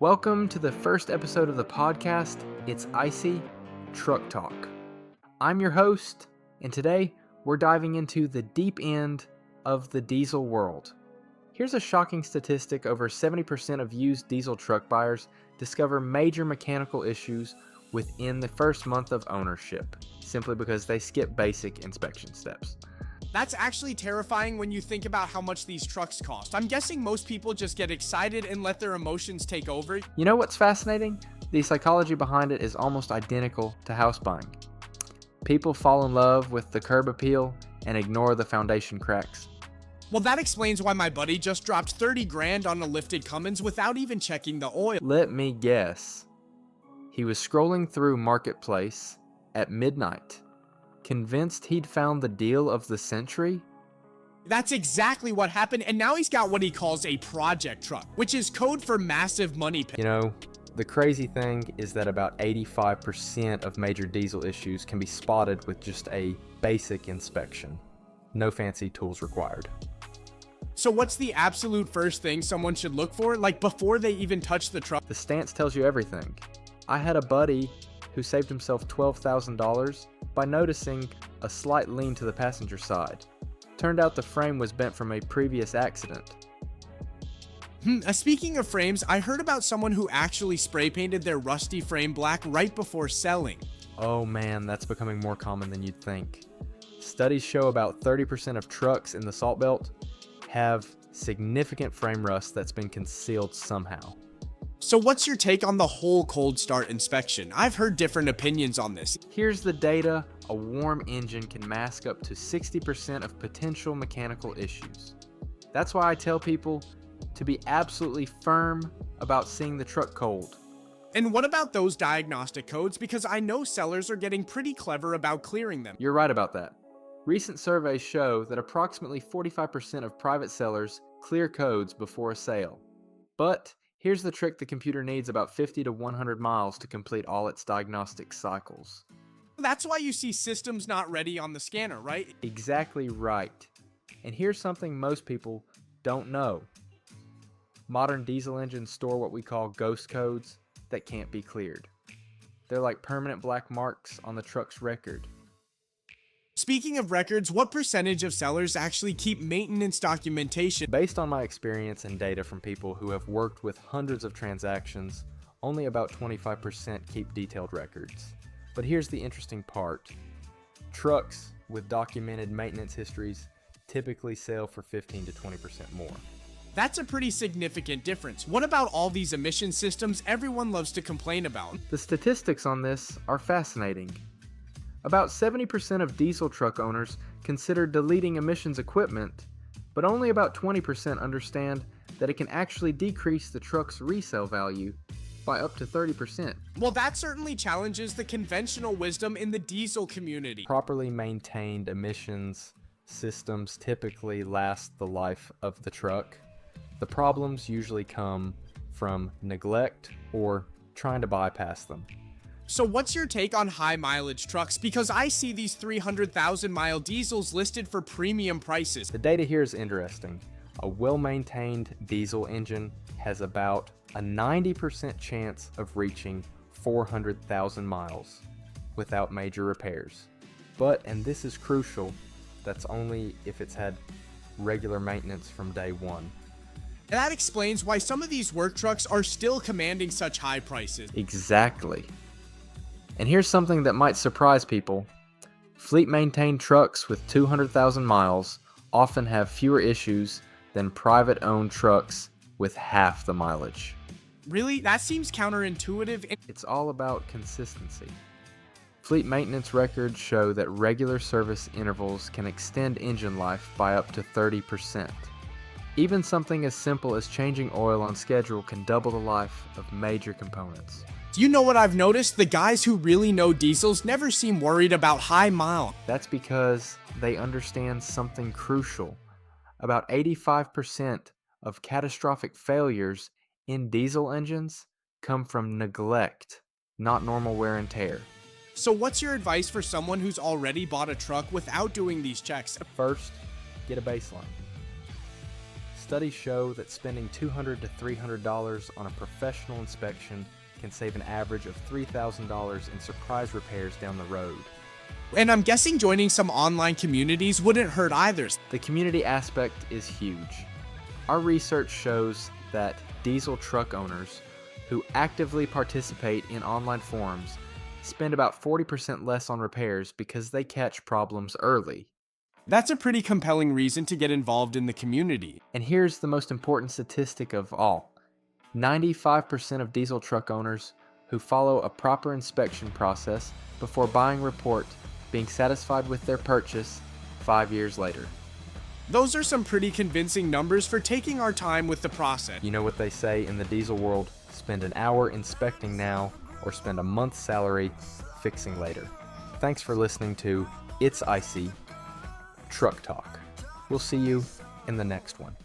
Welcome to the first episode of the podcast, It's Icy Truck Talk. I'm your host, and today we're diving into the deep end of the diesel world. Here's a shocking statistic: over 70% of used diesel truck buyers discover major mechanical issues within the first month of ownership, simply because they skip basic inspection steps. That's actually terrifying when you think about how much these trucks cost. I'm guessing most people just get excited and let their emotions take over. You know what's fascinating? The psychology behind it is almost identical to house buying. People fall in love with the curb appeal and ignore the foundation cracks. Well, that explains why my buddy just dropped 30 grand on a lifted Cummins without even checking the oil. Let me guess. He was scrolling through Marketplace at midnight, convinced he'd found the deal of the century. That's exactly what happened, and now he's got what he calls a project truck, which is code for massive money pit. You know, the crazy thing is that about 85% of major diesel issues can be spotted with just a basic inspection. No fancy tools required. So what's the absolute first thing someone should look for, like before they even touch the truck? The stance tells you everything. I had a buddy who saved himself $12,000 by noticing a slight lean to the passenger side. Turned out the frame was bent from a previous accident. Speaking of frames, I heard about someone who actually spray painted their rusty frame black right before selling. Oh man, that's becoming more common than you'd think. Studies show about 30% of trucks in the Salt Belt have significant frame rust that's been concealed somehow. So what's your take on the whole cold start inspection? I've heard different opinions on this. Here's the data: a warm engine can mask up to 60% of potential mechanical issues. That's why I tell people to be absolutely firm about seeing the truck cold. And what about those diagnostic codes? Because I know sellers are getting pretty clever about clearing them. You're right about that. Recent surveys show that approximately 45% of private sellers clear codes before a sale. But here's the trick: the computer needs about 50 to 100 miles to complete all its diagnostic cycles. That's why you see systems not ready on the scanner, right? Exactly right. And here's something most people don't know. Modern diesel engines store what we call ghost codes that can't be cleared. They're like permanent black marks on the truck's record. Speaking of records, what percentage of sellers actually keep maintenance documentation? Based on my experience and data from people who have worked with hundreds of transactions, only about 25% keep detailed records. But here's the interesting part. Trucks with documented maintenance histories typically sell for 15 to 20% more. That's a pretty significant difference. What about all these emission systems everyone loves to complain about? The statistics on this are fascinating. About 70% of diesel truck owners consider deleting emissions equipment, but only about 20% understand that it can actually decrease the truck's resale value by up to 30%. Well, that certainly challenges the conventional wisdom in the diesel community. Properly maintained emissions systems typically last the life of the truck. The problems usually come from neglect or trying to bypass them. So what's your take on high mileage trucks? Because I see these 300,000 mile diesels listed for premium prices. The data here is interesting. A well-maintained diesel engine has about a 90% chance of reaching 400,000 miles without major repairs. But, and this is crucial, that's only if it's had regular maintenance from day one. That explains why some of these work trucks are still commanding such high prices. Exactly. And here's something that might surprise people. Fleet-maintained trucks with 200,000 miles often have fewer issues than private-owned trucks with half the mileage. Really? That seems counterintuitive. It's all about consistency. Fleet maintenance records show that regular service intervals can extend engine life by up to 30%. Even something as simple as changing oil on schedule can double the life of major components. Do you know what I've noticed? The guys who really know diesels never seem worried about high mile. That's because they understand something crucial. About 85% of catastrophic failures in diesel engines come from neglect, not normal wear and tear. So what's your advice for someone who's already bought a truck without doing these checks? First, get a baseline. studies show that spending $200 to $300 on a professional inspection can save an average of $3,000 in surprise repairs down the road. And I'm guessing joining some online communities wouldn't hurt either. The community aspect is huge. Our research shows that diesel truck owners who actively participate in online forums spend about 40% less on repairs because they catch problems early. That's a pretty compelling reason to get involved in the community. And here's the most important statistic of all. 95% of diesel truck owners who follow a proper inspection process before buying report being satisfied with their purchase 5 years later. Those are some pretty convincing numbers for taking our time with the process. You know what they say in the diesel world, spend an hour inspecting now or spend a month's salary fixing later. Thanks for listening to It's Icy Truck Talk. We'll see you in the next one.